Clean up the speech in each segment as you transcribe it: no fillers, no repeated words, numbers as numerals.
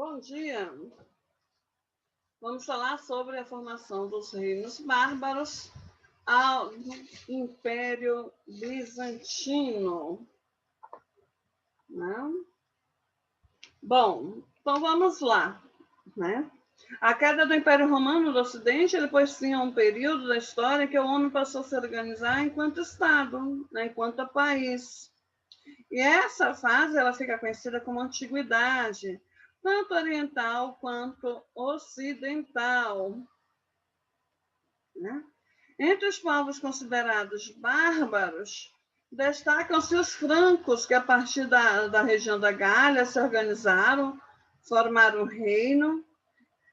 Bom dia. Vamos falar sobre a formação dos reinos bárbaros ao Império Bizantino. Né? Bom, então vamos lá. Né? A queda do Império Romano do Ocidente, depois tinha um período da história que o homem passou a se organizar enquanto Estado, né? Enquanto país. E essa fase ela fica conhecida como Antiguidade, tanto oriental quanto ocidental. Né? Entre os povos considerados bárbaros, destacam-se os francos, que a partir da região da Gália se organizaram, formaram um reino,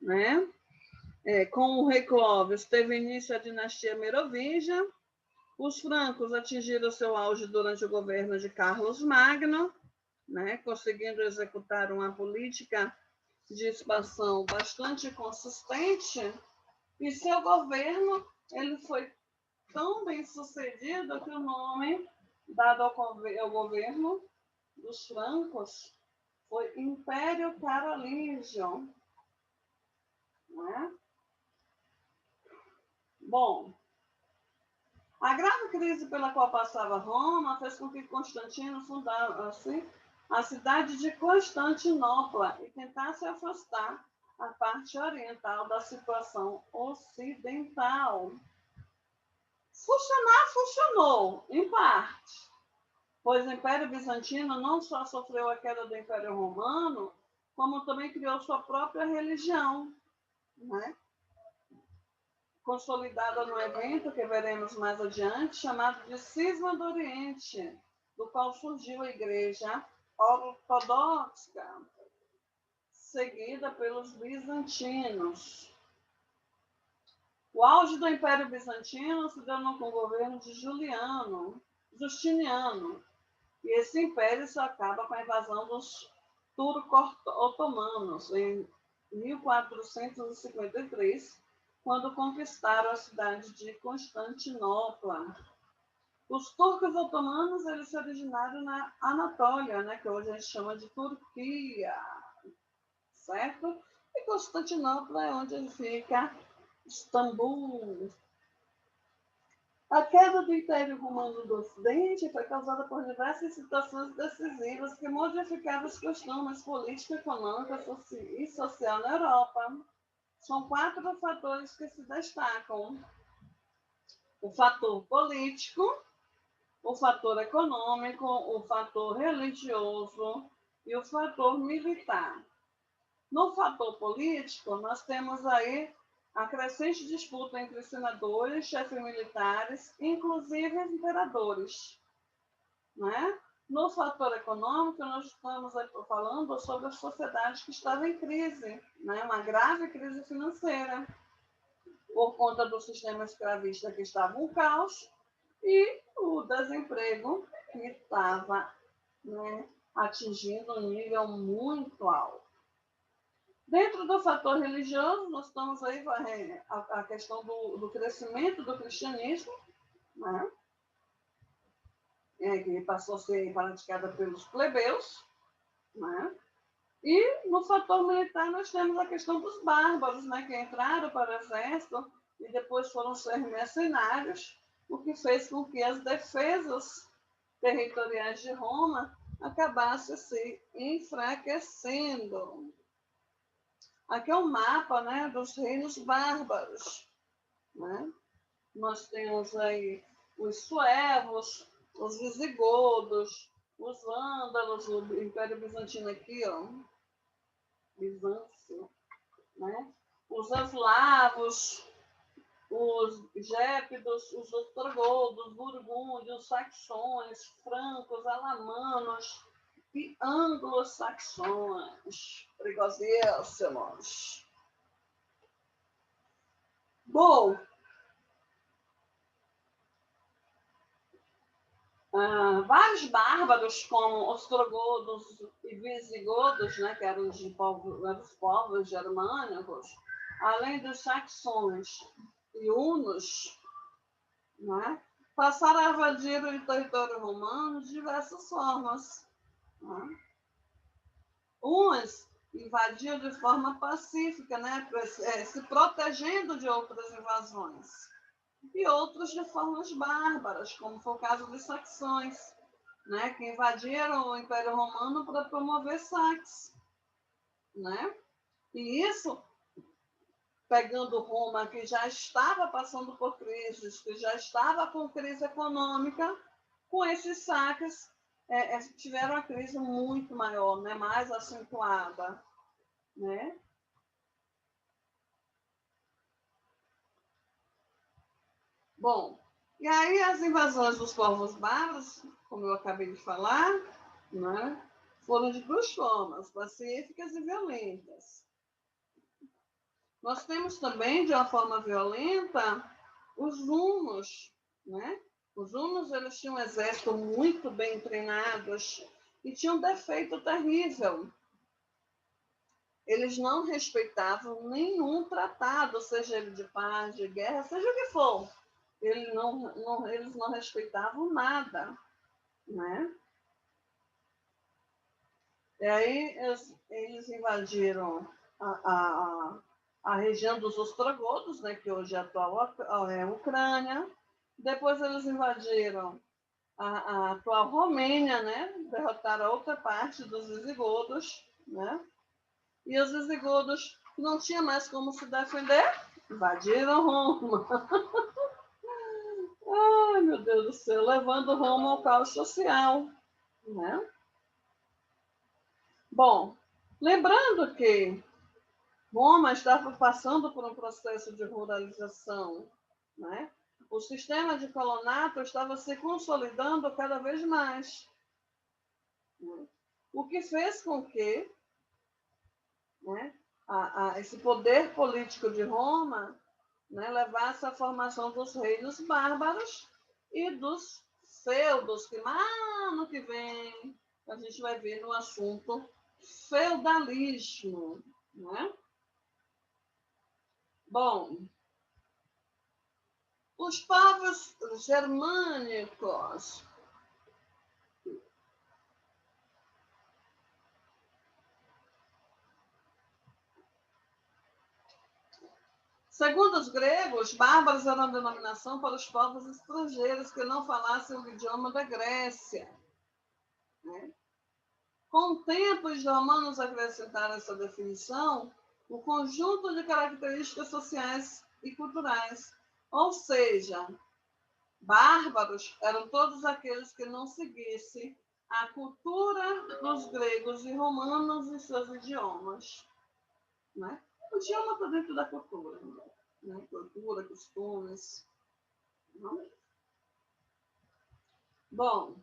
né? Com o rei Clovis teve início a dinastia Merovingia. Os francos atingiram seu auge durante o governo de Carlos Magno, né, conseguindo executar uma política de expansão bastante consistente, e seu governo ele foi tão bem sucedido que o nome dado ao governo dos francos foi Império Carolíngio. Né? Bom, a grave crise pela qual passava Roma fez com que Constantino fundasse a cidade de Constantinopla e tentasse afastar a parte oriental da situação ocidental. Funcionou, em parte, pois o Império Bizantino não só sofreu a queda do Império Romano, como também criou sua própria religião, né? Consolidada no evento que veremos mais adiante, chamado de Cisma do Oriente, do qual surgiu a Igreja Ortodoxa, seguida pelos bizantinos. O auge do Império Bizantino se deu com o governo de Justiniano, e esse império só acaba com a invasão dos turco-otomanos em 1453, quando conquistaram a cidade de Constantinopla. Os turcos otomanos eles se originaram na Anatólia, né, que hoje a gente chama de Turquia, certo? E Constantinopla é onde fica Istambul. A queda do Império Romano do Ocidente foi causada por diversas situações decisivas que modificaram os costumes político, econômico e social na Europa. São 4 fatores que se destacam: o fator político, o fator econômico, o fator religioso e o fator militar. No fator político, nós temos aí a crescente disputa entre senadores, chefes militares, inclusive imperadores. Né? No fator econômico, nós estamos falando sobre a sociedade que estava em crise, né? Uma grave crise financeira, por conta do sistema escravista que estava um caos, e o desemprego que estava, né, atingindo um nível muito alto. Dentro do fator religioso, nós estamos aí a questão do crescimento do cristianismo, né, que passou a ser praticada pelos plebeus, né? E no fator militar nós temos a questão dos bárbaros, né, que entraram para o exército e depois foram ser mercenários, o que fez com que as defesas territoriais de Roma acabassem se enfraquecendo. Aqui é um mapa, né, dos reinos bárbaros. Né? Nós temos aí os suevos, os visigodos, os vândalos, o Império Bizantino aqui, ó, Bizâncio, né? Os eslavos, os gépidos, os ostrogodos, burgúndios, os saxões, francos, alamanos e anglo-saxões. Perigosíssimos. Bom, vários bárbaros, como ostrogodos e visigodos, né, que eram os povos germânicos, além dos saxões e hunos, né, passaram a invadir o território romano de diversas formas. Né? Uns invadiam de forma pacífica, né? Se protegendo de outras invasões. E outros de formas bárbaras, como foi o caso dos saxões, né? Que invadiram o Império Romano para promover saques, né? E isso, pegando Roma, que já estava passando por crises, que já estava com crise econômica, com esses saques, tiveram uma crise muito maior, né? Mais acentuada, né? Bom, e aí as invasões dos povos bárbaros, como eu acabei de falar, né? Foram de duas formas, pacíficas e violentas. Nós temos também, de uma forma violenta, os hunos, né? Os hunos, eles tinham um exército muito bem treinados e tinham um defeito terrível. Eles não respeitavam nenhum tratado, seja ele de paz, de guerra, seja o que for. Eles não respeitavam nada, né? E aí eles invadiram a região dos ostrogodos, né, que hoje é a atual Ucrânia. Depois eles invadiram a atual Romênia, né, derrotaram a outra parte dos visigodos, né? E os visigodos não tinham mais como se defender, invadiram Roma. Ai, meu Deus do céu, levando Roma ao caos social, né? Bom, lembrando que Roma estava passando por um processo de ruralização, né? O sistema de colonato estava se consolidando cada vez mais, né? O que fez com que, né, esse poder político de Roma, né, levasse à formação dos reinos bárbaros e dos feudos, que lá no que vem a gente vai ver no assunto feudalismo, né? Bom, os povos germânicos, segundo os gregos, bárbaros era uma denominação para os povos estrangeiros que não falassem o idioma da Grécia, né? Com o tempo, os romanos acrescentaram essa definição o conjunto de características sociais e culturais. Ou seja, bárbaros eram todos aqueles que não seguissem a cultura dos gregos e romanos e seus idiomas, né? O idioma está dentro da cultura, né? Cultura, costumes. Não? Bom,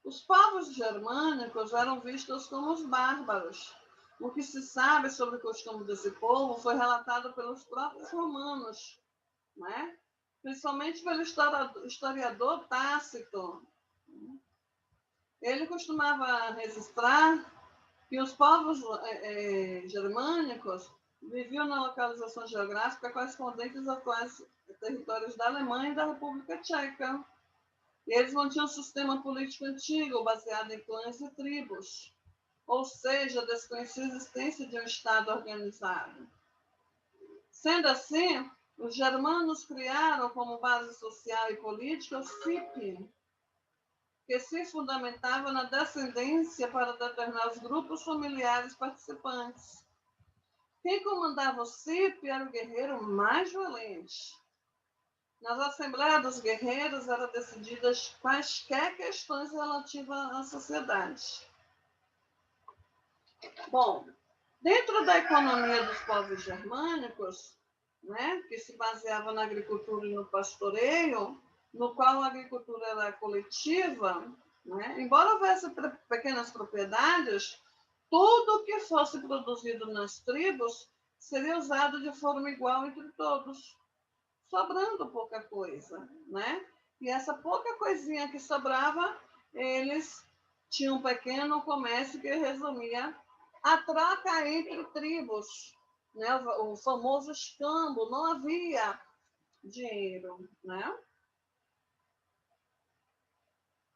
os povos germânicos eram vistos como os bárbaros. O que se sabe sobre o costume desse povo foi relatado pelos próprios romanos, né? Principalmente pelo historiador Tácito. Ele costumava registrar que os povos germânicos viviam na localização geográfica correspondente aos atuais territórios da Alemanha e da República Tcheca. E eles mantinham um sistema político antigo, baseado em clãs e tribos, ou seja, desconhecia a existência de um Estado organizado. Sendo assim, os germanos criaram como base social e política o CIP, que se fundamentava na descendência para determinar os grupos familiares participantes. Quem comandava o CIP era o guerreiro mais violento. Nas assembleias dos guerreiros eram decididas quaisquer questões relativas à sociedade. Bom, dentro da economia dos povos germânicos, né, que se baseava na agricultura e no pastoreio, no qual a agricultura era coletiva, né, embora houvesse pequenas propriedades, tudo que fosse produzido nas tribos seria usado de forma igual entre todos, sobrando pouca coisa, né? E essa pouca coisinha que sobrava, eles tinham um pequeno comércio que resumia a troca entre tribos, né? O famoso escambo, não havia dinheiro, né?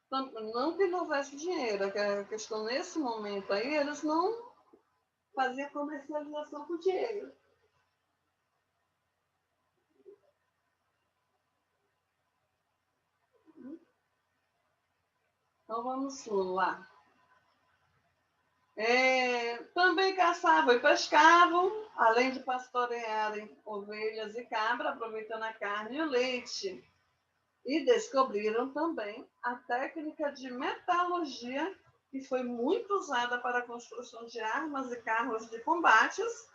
Não que não houvesse dinheiro, a questão nesse momento aí, eles não fazia comercialização com dinheiro. Então vamos lá. Também caçavam e pescavam, além de pastorearem ovelhas e cabras, aproveitando a carne e o leite. E descobriram também a técnica de metalurgia, que foi muito usada para a construção de armas e carros de combates,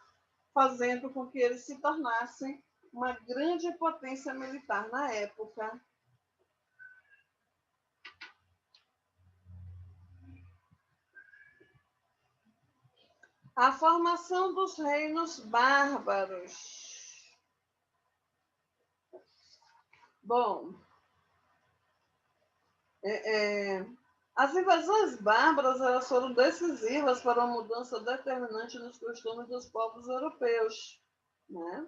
fazendo com que eles se tornassem uma grande potência militar na época. A formação dos reinos bárbaros. Bom, as invasões bárbaras elas foram decisivas para uma mudança determinante nos costumes dos povos europeus, né?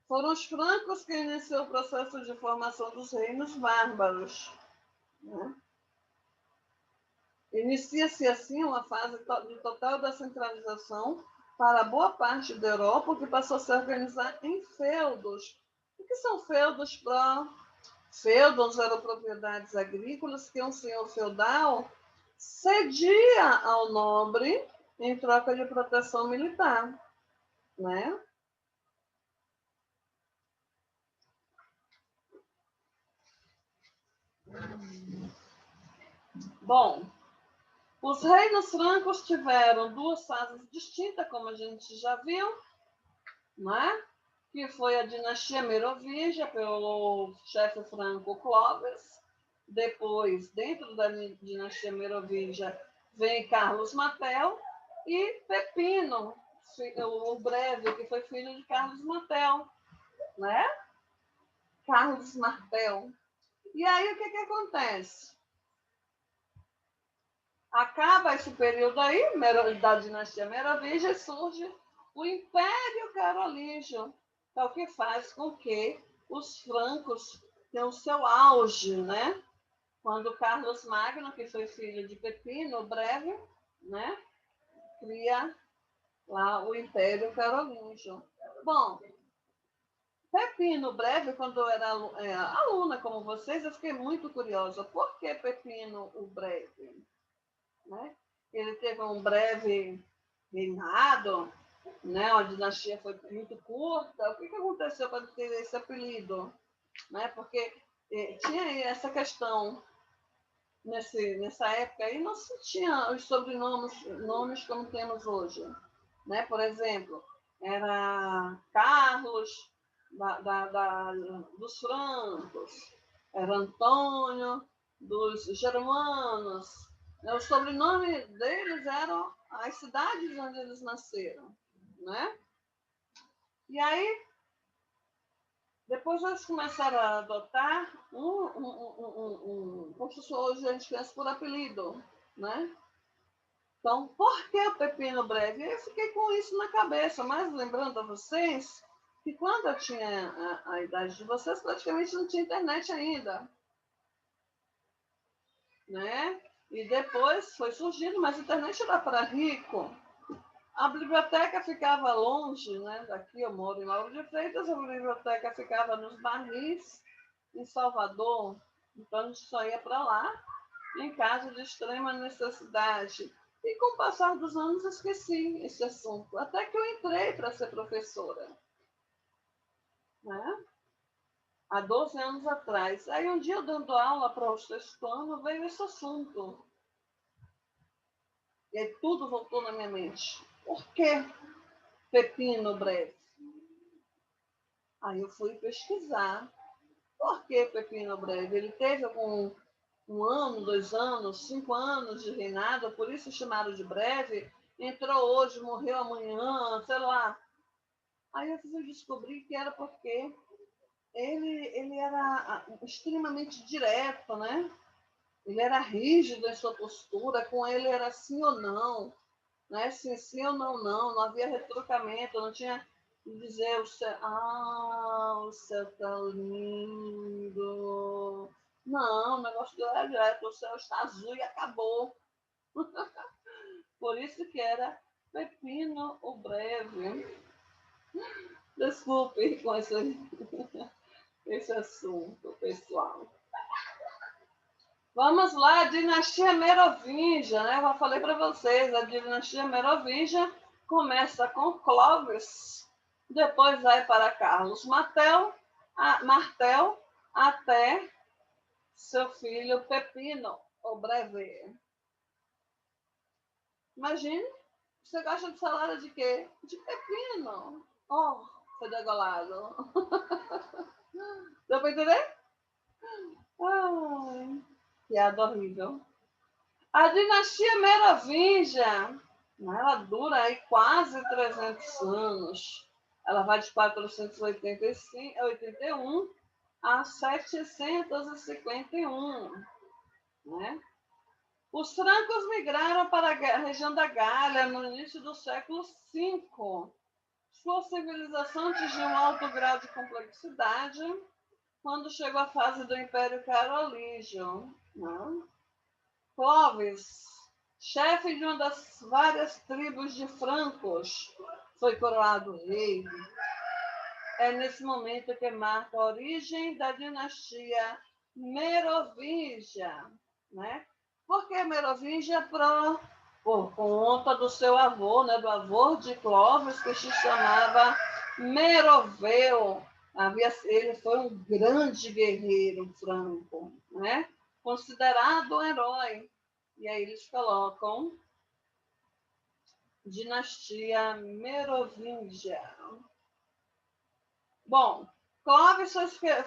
Foram os francos que iniciou o processo de formação dos reinos bárbaros, né? Inicia-se assim uma fase de total descentralização para boa parte da Europa, que passou a se organizar em feudos. O que são feudos? Feudos eram propriedades agrícolas que um senhor feudal cedia ao nobre em troca de proteção militar, né? Bom, os reinos francos tiveram duas fases distintas, como a gente já viu, né? Que foi a dinastia Merovingia, pelo chefe franco Clovis. Depois, dentro da dinastia Merovingia, vem Carlos Martel e Pepino, o Breve, que foi filho de Carlos Martel, né? Carlos Martel. E aí, o que acontece? Acaba esse período aí, da dinastia Merovingia, e surge o Império Carolíngio, é o que faz com que os francos tenham o seu auge, né? Quando Carlos Magno, que foi filho de Pepino, Breve, né? Cria lá o Império Carolíngio. Bom, Pepino Breve, quando eu era aluna como vocês, eu fiquei muito curiosa. Por que Pepino o Breve? Né? Ele teve um breve reinado, né? A dinastia foi muito curta. O que aconteceu para ter esse apelido? Né? Porque tinha essa questão nessa época aí não se tinha os sobrenomes como temos hoje. Né? Por exemplo, era Carlos dos francos, era Antônio dos germanos. O sobrenome deles eram as cidades onde eles nasceram. Né? E aí, depois eles começaram a adotar como se hoje a gente pensa por apelido, né? Então, por que o Pepino Breve? Eu fiquei com isso na cabeça, mas lembrando a vocês que quando eu tinha a idade de vocês, praticamente não tinha internet ainda, né? E depois foi surgindo, mas a internet era para rico. A biblioteca ficava longe, né? Daqui eu moro em Lauro de Freitas, a biblioteca ficava nos Barris, em Salvador. Então a gente só ia para lá em caso de extrema necessidade. E com o passar dos anos esqueci esse assunto, até que eu entrei para ser professora, né? Há 12 anos atrás. Aí um dia eu dando aula para o sexto ano, veio esse assunto. E aí tudo voltou na minha mente. Por que Pepino Breve? Aí eu fui pesquisar. Por que Pepino Breve? Ele teve um ano, 2 anos, 5 anos de reinado, por isso chamaram de breve. Entrou hoje, morreu amanhã, sei lá. Aí eu fui descobrir que era porque ele era extremamente direto, né? Ele era rígido em sua postura, com ele era sim ou não, né? Sim ou não, não havia retrucamento, não tinha de dizer o céu tá lindo. Não, o negócio dele é direto, o céu está azul e acabou. Por isso que era Pepino o Breve. Desculpe com esse assunto, pessoal. Vamos lá, dinastia Merovingia, né? Eu já falei para vocês, a dinastia Merovingia começa com Clovis, depois vai para Carlos Martel, até seu filho Pepino, o Breve. Imagine, você gosta de salada de quê? De pepino. Oh, foi degolado. Deu para entender? Ai, piada horrível. A dinastia Merovingia, ela dura aí quase 300 anos. Ela vai de 481 a 751, né? Os francos migraram para a região da Gália no início do século V. Sua civilização atingiu um alto grau de complexidade quando chegou a fase do Império Carolíngio, né? Clovis, chefe de uma das várias tribos de francos, foi coroado rei. É nesse momento que marca a origem da dinastia Merovingia, né? Por que Merovingia? Por conta do seu avô, né? Do avô de Clovis, que se chamava Meroveu. Ele foi um grande guerreiro franco, né? Considerado um herói. E aí eles colocam dinastia Merovingia. Bom, Clovis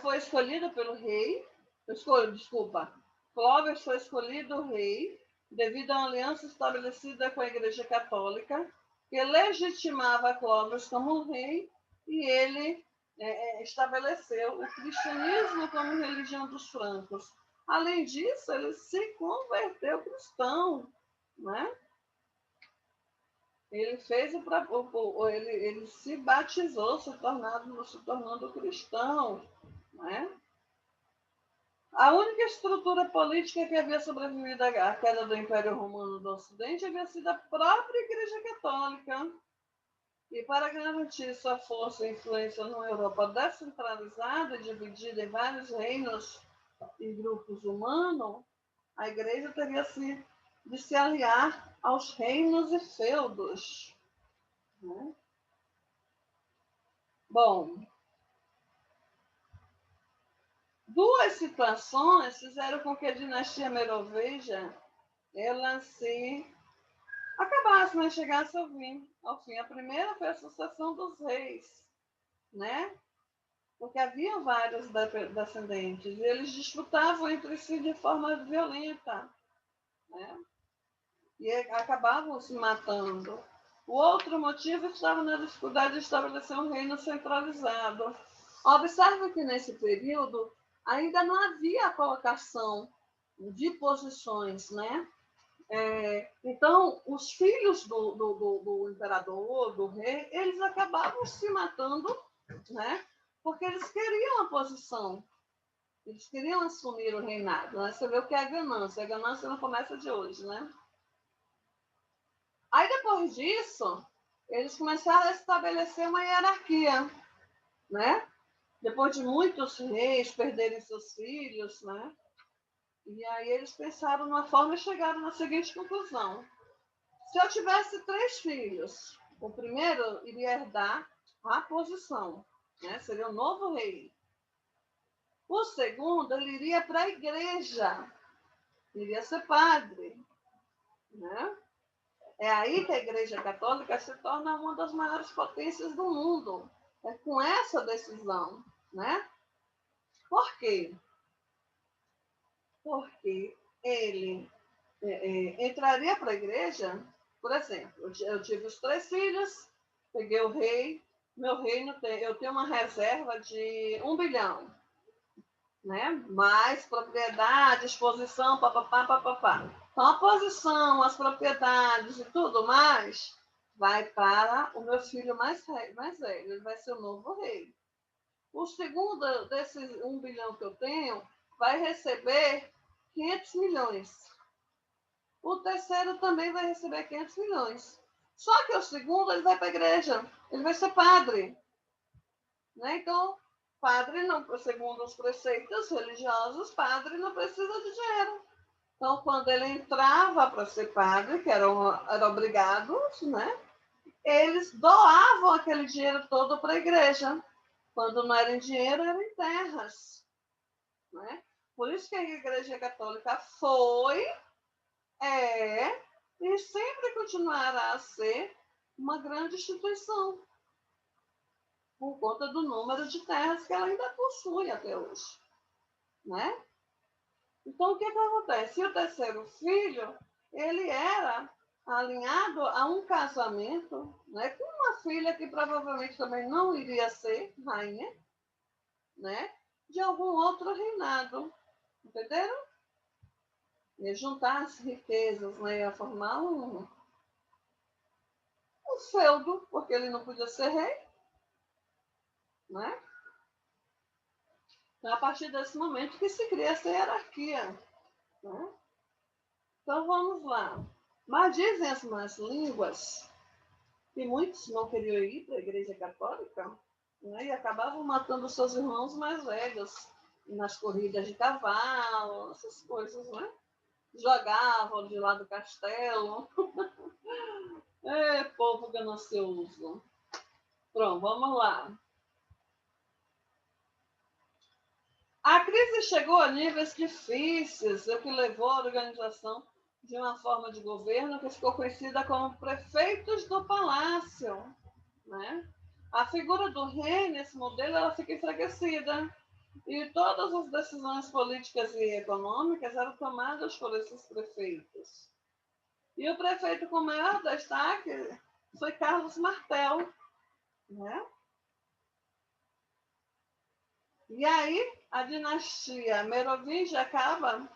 foi escolhido pelo rei. Desculpa. Clovis foi escolhido rei devido a uma aliança estabelecida com a Igreja Católica, que legitimava Clovis como rei, e ele estabeleceu o cristianismo como religião dos francos. Além disso, ele se converteu cristão, né? Ele fez ele se batizou, se tornando cristão, né? A única estrutura política que havia sobrevivido à queda do Império Romano do Ocidente havia sido a própria Igreja Católica. E para garantir sua força e influência numa Europa descentralizada e dividida em vários reinos e grupos humanos, a Igreja teria de se aliar aos reinos e feudos, né? Bom, duas situações fizeram com que a dinastia Merovingia ela se acabasse, mas chegasse ao fim. A primeira foi a sucessão dos reis, né? Porque havia vários descendentes e eles disputavam entre si de forma violenta, né? E acabavam se matando. O outro motivo estava na dificuldade de estabelecer um reino centralizado. Observe que nesse período ainda não havia a colocação de posições, né? Então, os filhos do imperador, do rei, eles acabavam se matando, né? Porque eles queriam a posição, eles queriam assumir o reinado. Né? Você vê o que é a ganância não começa de hoje, né? Aí, depois disso, eles começaram a estabelecer uma hierarquia, né? Depois de muitos reis perderem seus filhos, né? E aí eles pensaram numa forma e chegaram na seguinte conclusão. Se eu tivesse 3 filhos, o primeiro iria herdar a posição, né? Seria o novo rei. O segundo, ele iria para a igreja, iria ser padre, né? É aí que a Igreja Católica se torna uma das maiores potências do mundo. É com essa decisão, né? Por quê? Porque ele entraria para a igreja, por exemplo, eu tive os 3 filhos, peguei o rei, meu reino eu tenho uma reserva de 1 bilhão, né? Mais propriedade, exposição, papapá, papapá. Então, a posição, as propriedades e tudo mais vai para o meu filho mais velho, ele vai ser o novo rei. O segundo desses 1 bilhão que eu tenho vai receber 500 milhões. O terceiro também vai receber 500 milhões. Só que o segundo, ele vai para a igreja, ele vai ser padre. Né? Então, padre, não, segundo os preceitos religiosos, padre não precisa de dinheiro. Então, quando ele entrava para ser padre, que eram obrigados, né? Eles doavam aquele dinheiro todo para a igreja. Quando não era em dinheiro, era em terras. Né? Por isso que a Igreja Católica foi, é e sempre continuará a ser uma grande instituição, por conta do número de terras que ela ainda possui até hoje. Né? Então, o que acontece? E o terceiro filho, ele era alinhado a um casamento, né, com uma filha que provavelmente também não iria ser rainha, né, de algum outro reinado. Entenderam? Ia juntar as riquezas, né, ia formar um feudo, porque ele não podia ser rei. Né? Então, a partir desse momento que se cria essa hierarquia. Né? Então, vamos lá. Mas dizem as más línguas que muitos não queriam ir para a Igreja Católica, né, e acabavam matando seus irmãos mais velhos nas corridas de cavalo, essas coisas, né? Jogavam de lá do castelo. É, povo ganancioso. Pronto, vamos lá. A crise chegou a níveis difíceis, o que levou à organização de uma forma de governo que ficou conhecida como prefeitos do palácio. Né? A figura do rei nesse modelo ela fica enfraquecida e todas as decisões políticas e econômicas eram tomadas por esses prefeitos. E o prefeito com maior destaque foi Carlos Martel. Né? E aí a dinastia Merovingia acaba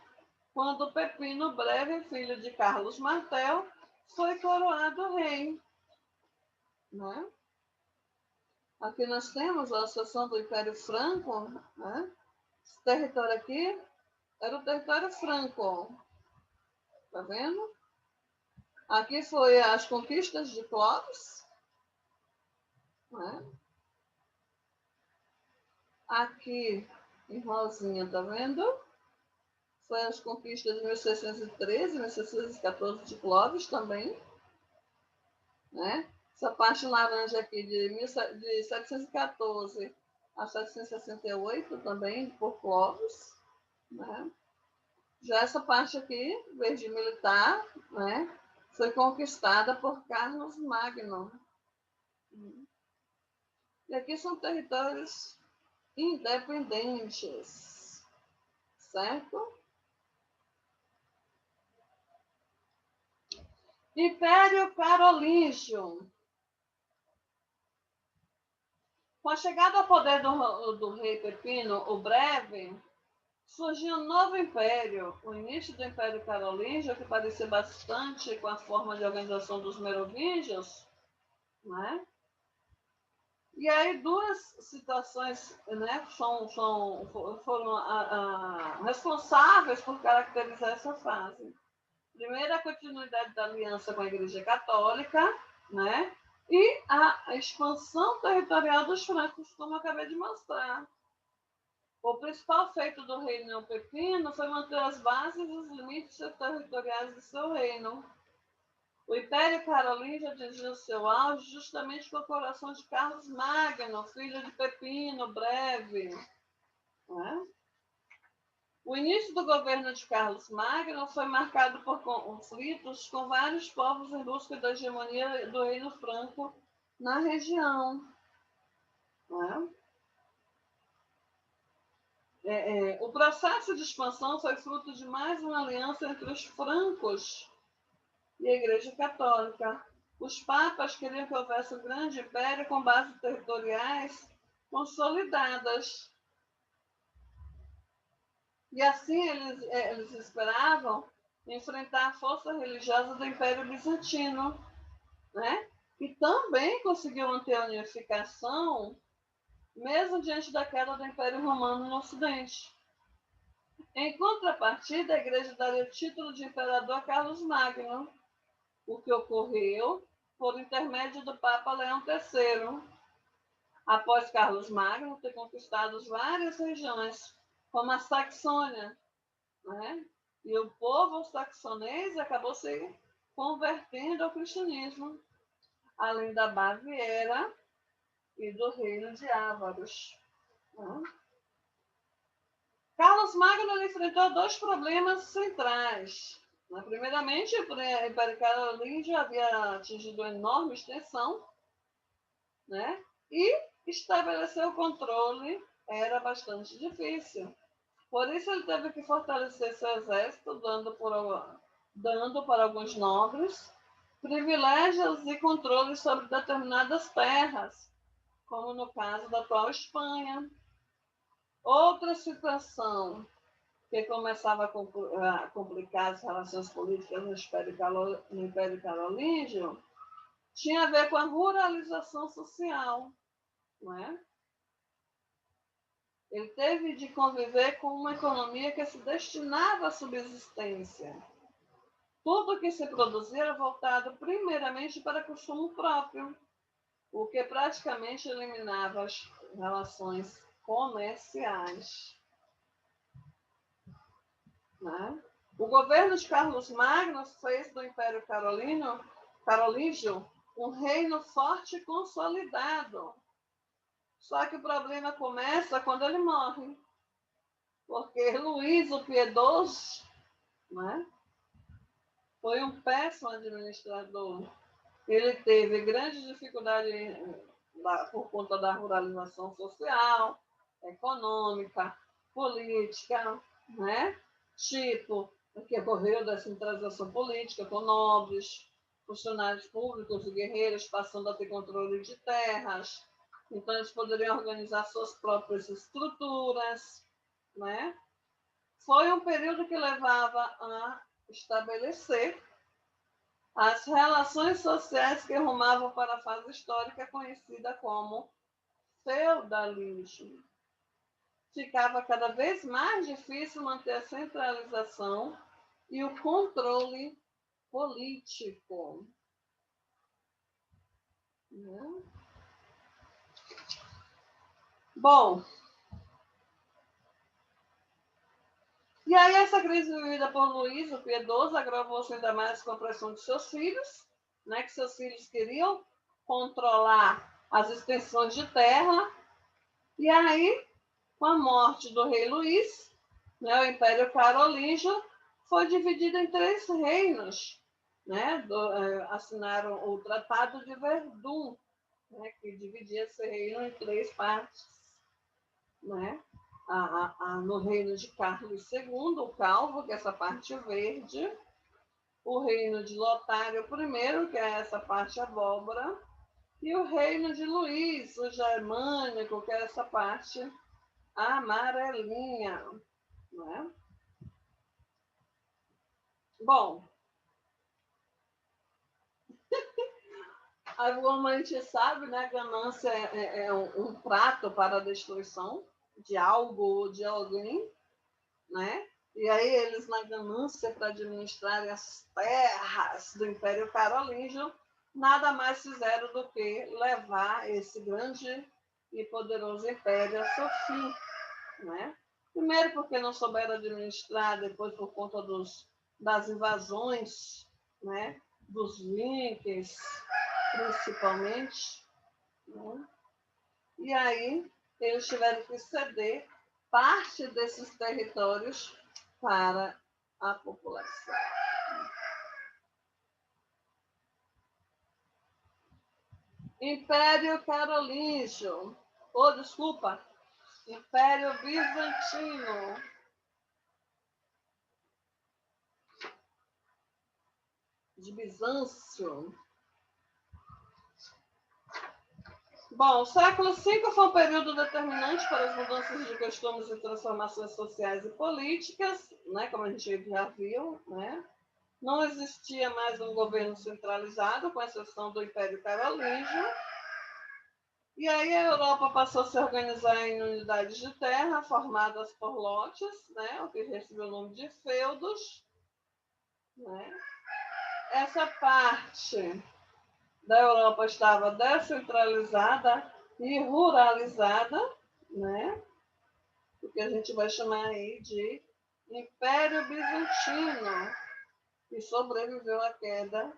quando Pepino Breve, filho de Carlos Martel, foi coroado rei. Né? Aqui nós temos a seção do Império Franco. Né? Esse território aqui era o território franco. Tá vendo? Aqui foi as conquistas de Clovis. Né? Aqui em rosinha, tá vendo? Foi as conquistas de 1613, 1614 de Clovis também. Né? Essa parte laranja aqui de 714 a 768 também por Clovis. Né? Já essa parte aqui, verde militar, né, foi conquistada por Carlos Magno. E aqui são territórios independentes, certo? Império Carolíngio. Com a chegada ao poder do rei Pepino o Breve, surgiu um novo império, o início do Império Carolíngio, que parecia bastante com a forma de organização dos merovingios, né? E aí duas situações, né, foram responsáveis por caracterizar essa fase. Primeiro, a continuidade da aliança com a Igreja Católica, né, e a expansão territorial dos francos, como eu acabei de mostrar. O principal feito do reino Pepino foi manter as bases e os limites territoriais de seu reino. O Império Carolíngio atingiu seu auge justamente com a coroação de Carlos Magno, filho de Pepino Breve. Né? O início do governo de Carlos Magno foi marcado por conflitos com vários povos em busca da hegemonia do reino franco na região. Né? O processo de expansão foi fruto de mais uma aliança entre os francos e a Igreja Católica. Os papas queriam que houvesse um grande império com bases territoriais consolidadas. E assim eles esperavam enfrentar a força religiosa do Império Bizantino, né? Que também conseguiu manter a unificação, mesmo diante da queda do Império Romano no Ocidente. Em contrapartida, a Igreja daria o título de imperador a Carlos Magno, o que ocorreu por intermédio do Papa Leão III, após Carlos Magno ter conquistado várias regiões, como a Saxônia, né? E o povo saxonês acabou se convertendo ao cristianismo, além da Baviera e do reino de Ávaros. Né? Carlos Magno enfrentou dois problemas centrais. Primeiramente, o Império Carolíngio havia atingido enorme extensão, né? E estabelecer o controle era bastante difícil. Por isso, ele teve que fortalecer seu exército, dando para alguns nobres privilégios e controle sobre determinadas terras, como no caso da atual Espanha. Outra situação que começava a complicar as relações políticas no Império Carolíngio tinha a ver com a ruralização social, não é? Ele teve de conviver com uma economia que se destinava à subsistência. Tudo que se produzia era voltado primeiramente para consumo próprio, o que praticamente eliminava as relações comerciais. Né? O governo de Carlos Magno fez do Império Carolíngio um reino forte e consolidado. Só que o problema começa quando ele morre. Porque Luís o Piedoso, né, foi um péssimo administrador. Ele teve grande dificuldade por conta da ruralização social, econômica, política, né? Tipo, que ocorreu da centralização política com nobres, funcionários públicos e guerreiros passando a ter controle de terras. Então, eles poderiam organizar suas próprias estruturas, né? Foi um período que levava a estabelecer as relações sociais que rumavam para a fase histórica conhecida como feudalismo. Ficava cada vez mais difícil manter a centralização e o controle político. Bom, e aí essa crise vivida por Luís, o Piedoso, agravou-se ainda mais com a pressão de seus filhos, né, que seus filhos queriam controlar as extensões de terra. E aí, com a morte do rei Luís, né, o Império Carolíngio foi dividido em 3 reinos. Né, assinaram o Tratado de Verdun, né, que dividia esse reino em 3 partes. Né? No reino de Carlos II, o Calvo, que é essa parte verde, o reino de Lotário I, que é essa parte abóbora, e o reino de Luís, o germânico, que é essa parte amarelinha. Né? Bom, como a gente sabe, né, a ganância é um prato para a destruição de algo ou de alguém, né? E aí eles, na ganância para administrarem as terras do Império Carolíngio, nada mais fizeram do que levar esse grande e poderoso império a seu fim. Né? Primeiro porque não souberam administrar, depois por conta das invasões, né? Dos links, principalmente. Né? E aí eles tiveram que ceder parte desses territórios para a população. Império Carolíngio, desculpa, Império Bizantino. De Bizâncio. Bom, o século V foi um período determinante para as mudanças de costumes e transformações sociais e políticas, né, como a gente já viu, né? Não existia mais um governo centralizado, com exceção do Império Carolíngio. E aí a Europa passou a se organizar em unidades de terra formadas por lotes, né, o que recebeu o nome de feudos. Né? Essa parte da Europa estava descentralizada e ruralizada, né? O que a gente vai chamar aí de Império Bizantino, que sobreviveu à queda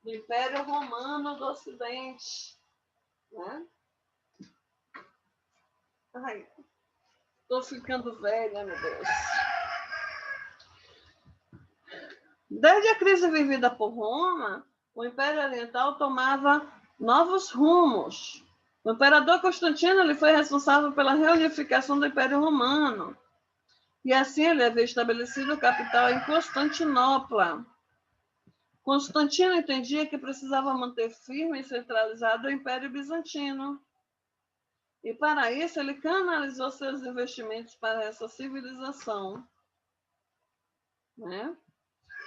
do Império Romano do Ocidente, né? Ai, tô ficando velha, meu Deus. Desde a crise vivida por Roma, o Império Oriental tomava novos rumos. O imperador Constantino ele foi responsável pela reunificação do Império Romano. E assim ele havia estabelecido capital em Constantinopla. Constantino entendia que precisava manter firme e centralizado o Império Bizantino. E para isso ele canalizou seus investimentos para essa civilização, né?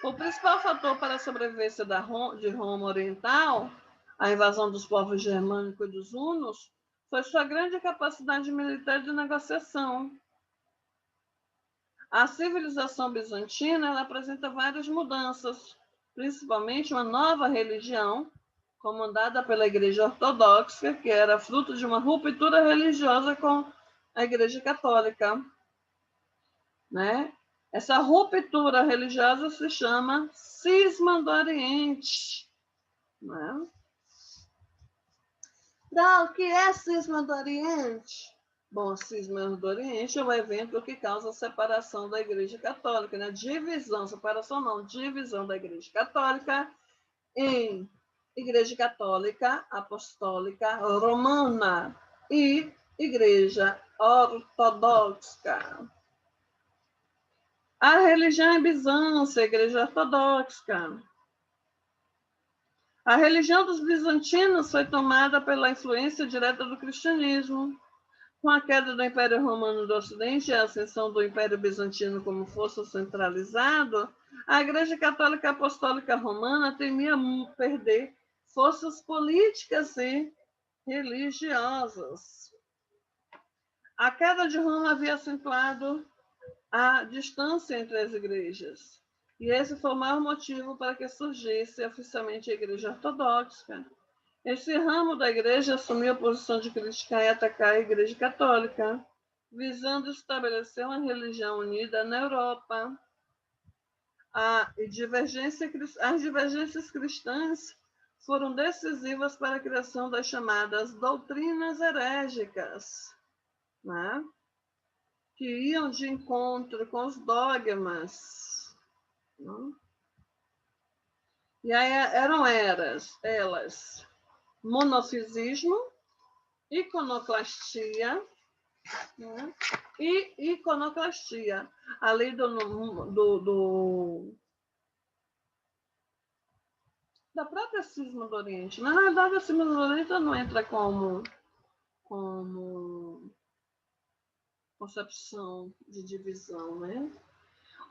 O principal fator para a sobrevivência de Roma Oriental, a invasão dos povos germânicos e dos hunos, foi sua grande capacidade militar de negociação. A civilização bizantina ela apresenta várias mudanças, principalmente uma nova religião, comandada pela Igreja Ortodoxa, que era fruto de uma ruptura religiosa com a Igreja Católica, né? Essa ruptura religiosa se chama Cisma do Oriente, né? Então, o que é Cisma do Oriente? Bom, Cisma do Oriente é um evento que causa a separação da Igreja Católica, né? Divisão, separação não, divisão da Igreja Católica em Igreja Católica Apostólica Romana e Igreja Ortodoxa. A religião é Bizâncio, a Igreja Ortodoxa. A religião dos bizantinos foi tomada pela influência direta do cristianismo. Com a queda do Império Romano do Ocidente e a ascensão do Império Bizantino como força centralizada, a Igreja Católica Apostólica Romana temia perder forças políticas e religiosas. A queda de Roma havia acentuado a distância entre as igrejas. E esse foi o maior motivo para que surgisse oficialmente a Igreja Ortodoxa. Esse ramo da igreja assumiu a posição de criticar e atacar a Igreja Católica, visando estabelecer uma religião unida na Europa. As divergências cristãs foram decisivas para a criação das chamadas doutrinas herégicas, né? Que iam de encontro com os dogmas. Né? E aí eram elas monofisismo, iconoclastia, né? E iconoclastia, a lei da própria Cisma do Oriente. Na verdade, a Cisma do Oriente não entra como concepção de divisão, né?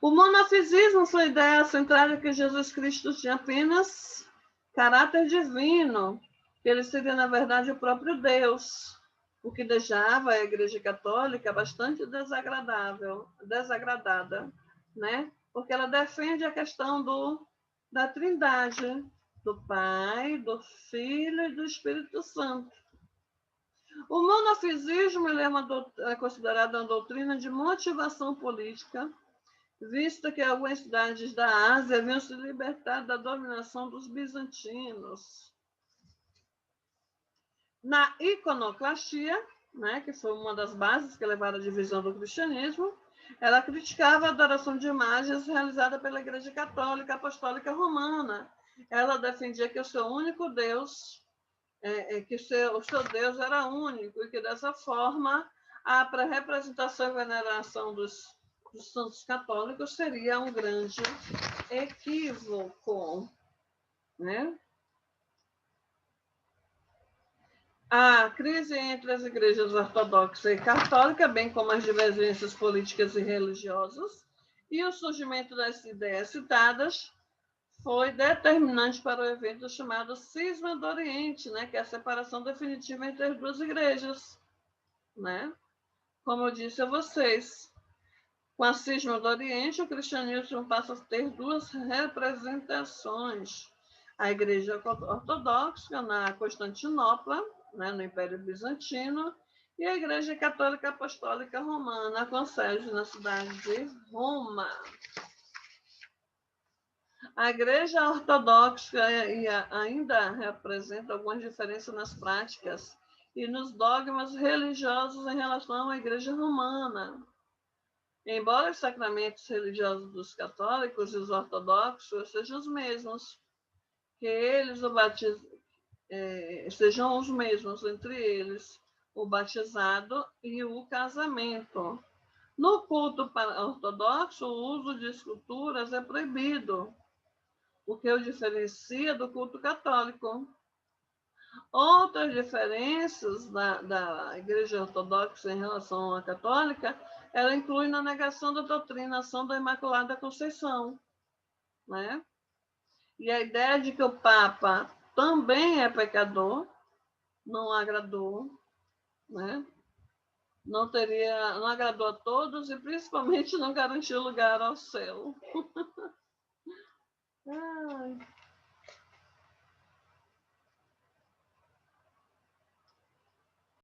O monofisismo foi a ideia centrada que Jesus Cristo tinha apenas caráter divino, que ele seria, na verdade, o próprio Deus, o que deixava a Igreja Católica bastante desagradada, né? Porque ela defende a questão da Trindade, do Pai, do Filho e do Espírito Santo. O monofisismo é considerado uma doutrina de motivação política, visto que algumas cidades da Ásia haviam se libertado da dominação dos bizantinos. Na iconoclastia, né, que foi uma das bases que levaram à divisão do cristianismo, ela criticava a adoração de imagens realizada pela Igreja Católica Apostólica Romana. Ela defendia que o seu único Deus, que o seu Deus era único e que, dessa forma, a representação e veneração dos santos católicos seria um grande equívoco, né? A crise entre as igrejas ortodoxa e católica, bem como as divergências políticas e religiosas, e o surgimento das ideias citadas, foi determinante para o evento chamado Cisma do Oriente, né? Que é a separação definitiva entre as duas igrejas, né? Como eu disse a vocês, com a Cisma do Oriente, o cristianismo passa a ter duas representações. A Igreja Ortodoxa na Constantinopla, né, no Império Bizantino, e a Igreja Católica Apostólica Romana, com sede na cidade de Roma. A Igreja Ortodoxa ainda representa algumas diferenças nas práticas e nos dogmas religiosos em relação à Igreja Romana. Embora os sacramentos religiosos dos católicos e os ortodoxos sejam os mesmos, que eles sejam os mesmos entre eles, o batizado e o casamento. No culto ortodoxo, o uso de esculturas é proibido, o que o diferencia do culto católico. Outras diferenças da Igreja Ortodoxa em relação à católica, ela inclui na negação da doutrinação da Imaculada Conceição, né? E a ideia de que o Papa também é pecador não agradou, né? Não agradou a todos e principalmente não garantiu lugar ao céu. Ai.